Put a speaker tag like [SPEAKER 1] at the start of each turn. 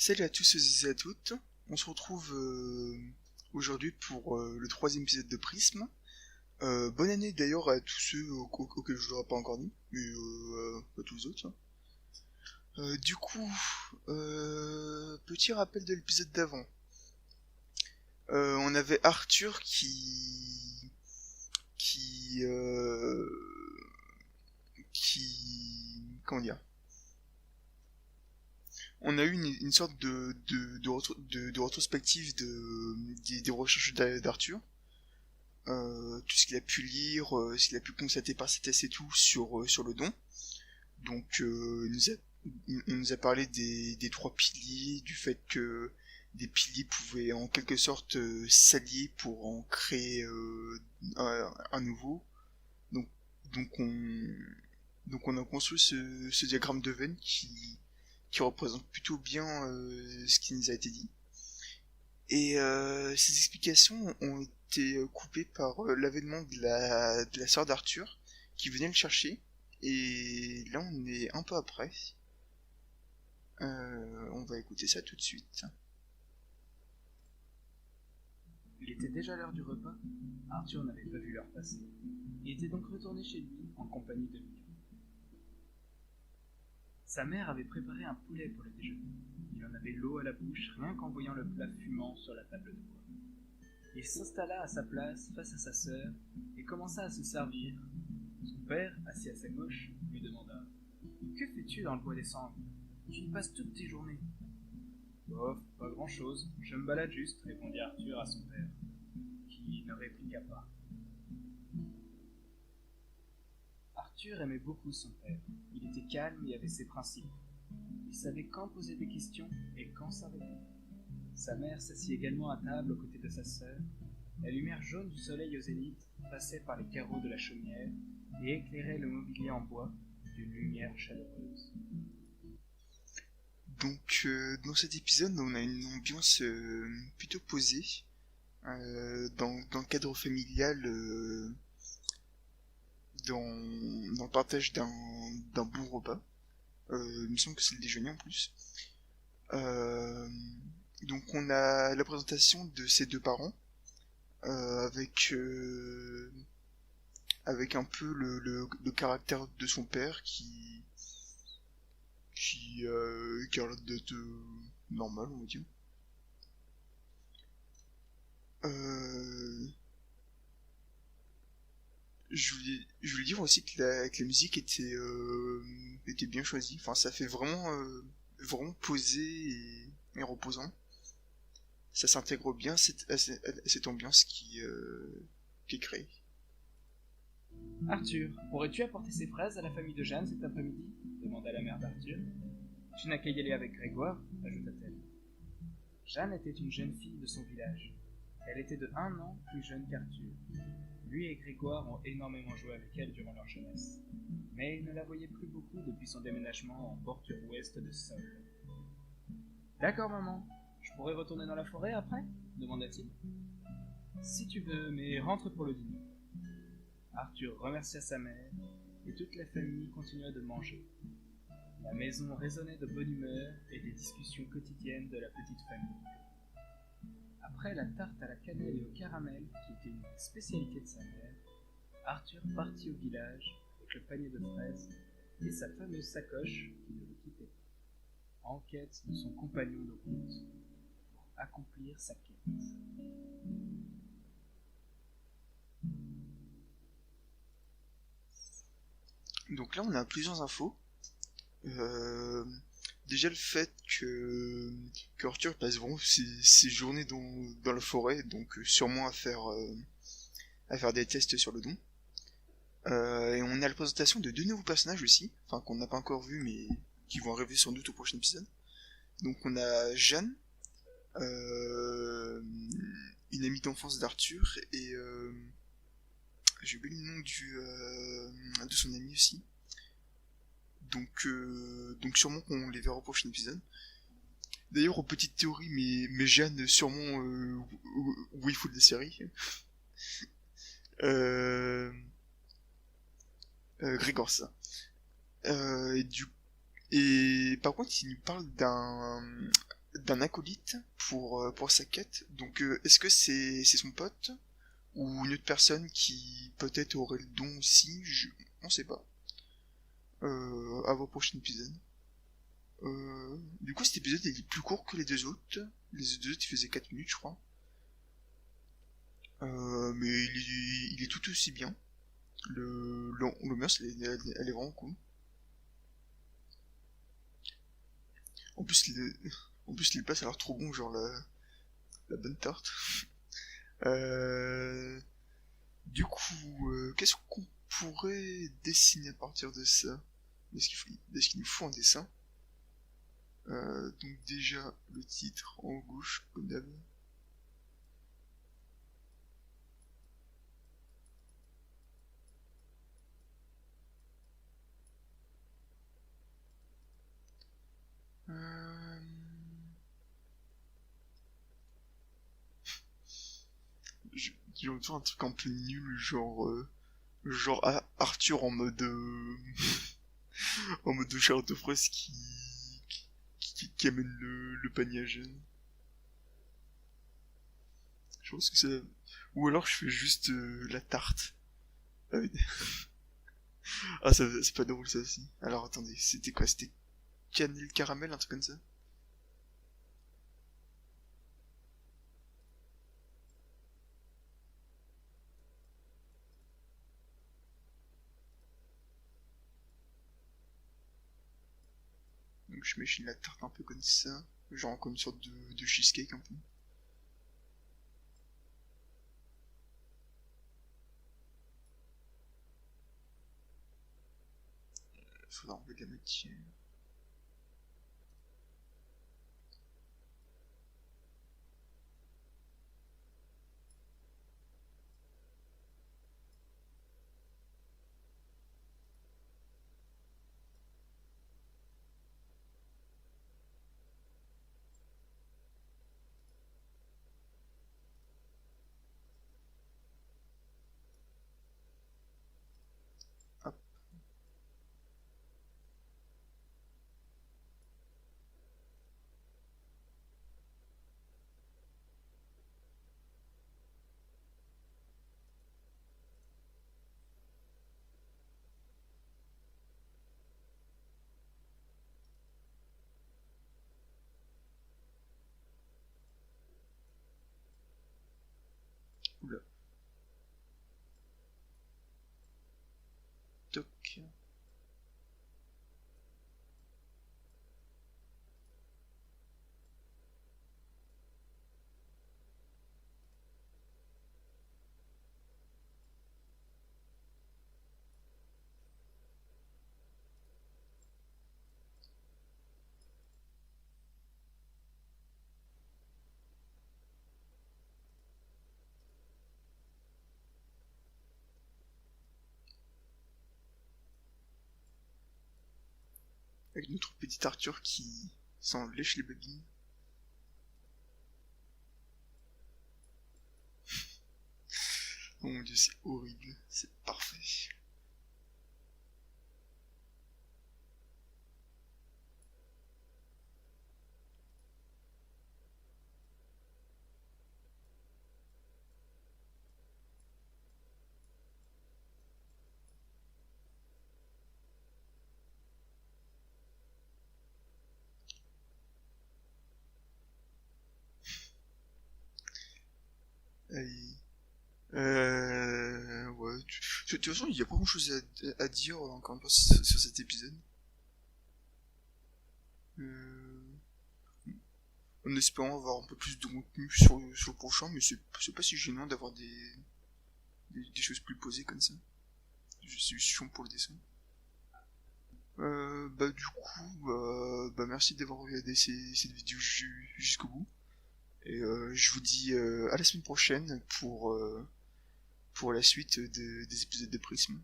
[SPEAKER 1] Salut à tous et à toutes, on se retrouve aujourd'hui pour le troisième épisode de Prisme. Bonne année d'ailleurs à tous ceux auxquels je ne l'aurais pas encore dit, mais à tous les autres. Hein. Petit rappel de l'épisode d'avant. On avait Arthur qui, euh, comment dire, on a eu une sorte de rétrospective des recherches d'Arthur. Tout ce qu'il a pu lire, ce qu'il a pu constater par ses tests et tout sur le don. Donc il nous a parlé des trois piliers, du fait que des piliers pouvaient en quelque sorte s'allier pour en créer un nouveau. Donc, donc, on, donc on a construit ce diagramme de Venn qui représente plutôt bien ce qui nous a été dit. Et ces explications ont été coupées par l'avènement de la sœur d'Arthur qui venait le chercher. Et là, on est un peu après. On va écouter ça tout de suite.
[SPEAKER 2] Il était déjà l'heure du repas. Arthur n'avait pas vu l'heure passer. Il était donc retourné chez lui en compagnie de Mia. Sa mère avait préparé un poulet pour le déjeuner. Il en avait l'eau à la bouche rien qu'en voyant le plat fumant sur la table de bois. Il s'installa à sa place face à sa sœur et commença à se servir. Son père, assis à sa gauche, lui demanda « Que fais-tu dans le bois des cendres ? Tu y passes toutes tes journées. » « Bof, pas grand-chose, je me balade juste, » répondit Arthur à son père, qui ne répliqua pas. Arthur aimait beaucoup son père. Il était calme et avait ses principes. Il savait quand poser des questions et quand s'arrêter. Sa mère s'assit également à table aux côtés de sa sœur. La lumière jaune du soleil aux zéniths passait par les carreaux de la chaumière et éclairait le mobilier en bois d'une lumière chaleureuse.
[SPEAKER 1] Donc dans cet épisode, on a une ambiance plutôt posée dans le cadre familial, dans le partage d'un bon repas. Il me semble que c'est le déjeuner en plus. Euh, donc on a la présentation de ses deux parents avec un peu le caractère de son père qui a l'air d'être normal, on va dire. Euh, je voulais dire aussi que la musique était bien choisie. Enfin, ça fait vraiment posé et reposant. Ça s'intègre bien à cette ambiance qui est créée.
[SPEAKER 2] Arthur, pourrais-tu apporter ces fraises à la famille de Jeanne cet après-midi ? Demanda la mère d'Arthur. Tu n'as qu'à y aller avec Grégoire, ajouta-t-elle. Jeanne était une jeune fille de son village. Elle était de 1 an plus jeune qu'Arthur. Lui et Grégoire ont énormément joué avec elle durant leur jeunesse, mais ils ne la voyaient plus beaucoup depuis son déménagement en bordure ouest de Sol. D'accord, maman. Je pourrais retourner dans la forêt après ? Demanda-t-il. Si tu veux, mais rentre pour le dîner. Arthur remercia sa mère et toute la famille continua de manger. La maison résonnait de bonne humeur et des discussions quotidiennes de la petite famille. Après la tarte à la cannelle et au caramel, qui était une spécialité de sa mère, Arthur partit au village avec le panier de fraises et sa fameuse sacoche qui ne le quittait pas, en quête de son compagnon de route pour accomplir sa quête.
[SPEAKER 1] Donc là, on a plusieurs infos. Déjà le fait que Arthur passe vraiment ses journées dans la forêt, donc sûrement à faire des tests sur le don. Et on a la présentation de deux nouveaux personnages aussi, enfin qu'on n'a pas encore vu mais qui vont arriver sans doute au prochain épisode. Donc on a Jeanne, une amie d'enfance d'Arthur, et j'ai oublié le nom de son ami aussi. Donc sûrement qu'on les verra au prochain épisode. D'ailleurs, petite théorie, mais Jeanne, sûrement waifu de la série. Grégor, ça. Et par contre, il nous parle d'un acolyte pour sa quête. Donc est-ce que c'est son pote ou une autre personne qui peut-être aurait le don aussi, on sait pas. À vos prochains épisodes. Du coup cet épisode il est plus court que les deux autres. Les deux autres ils faisaient 4 minutes je crois. Mais il est tout aussi bien. L'ambiance elle est vraiment cool. En plus, les passes a l'air trop bon, genre la bonne tarte. Euh, du coup, qu'est-ce qu'on pourrait dessiner à partir de ça? Est-ce qu'il nous faut un dessin? Donc déjà, le titre en gauche, comme d'hab. Euh... J'ai envie de faire un truc un peu nul, genre Arthur en mode en mode de chair de fraise qui amène le panier à Jeanne. Je pense que ça... Ou alors je fais juste la tarte. Ah, oui. Ah, c'est pas drôle ça aussi. Alors attendez, c'était quoi? C'était cannelle caramel, un truc comme ça? Donc je m'échine la tarte un peu comme ça. Genre comme une sorte de cheesecake un peu. Faudra enlever de la matière. Hop. Oula. Toc. Avec notre petit Arthur qui s'en lèche les babines. Oh mon dieu, c'est horrible. C'est parfait. Allez. Ouais. De toute façon, il y a pas grand chose à dire encore une fois sur cet épisode. Euh, En espérant avoir un peu plus de contenu sur le prochain, mais c'est pas si gênant d'avoir des choses plus posées comme ça. Je suis chiant pour le dessin. Bah du coup, bah merci d'avoir regardé cette vidéo jusqu'au bout. Et je vous dis à la semaine prochaine pour la suite des épisodes de Prisme.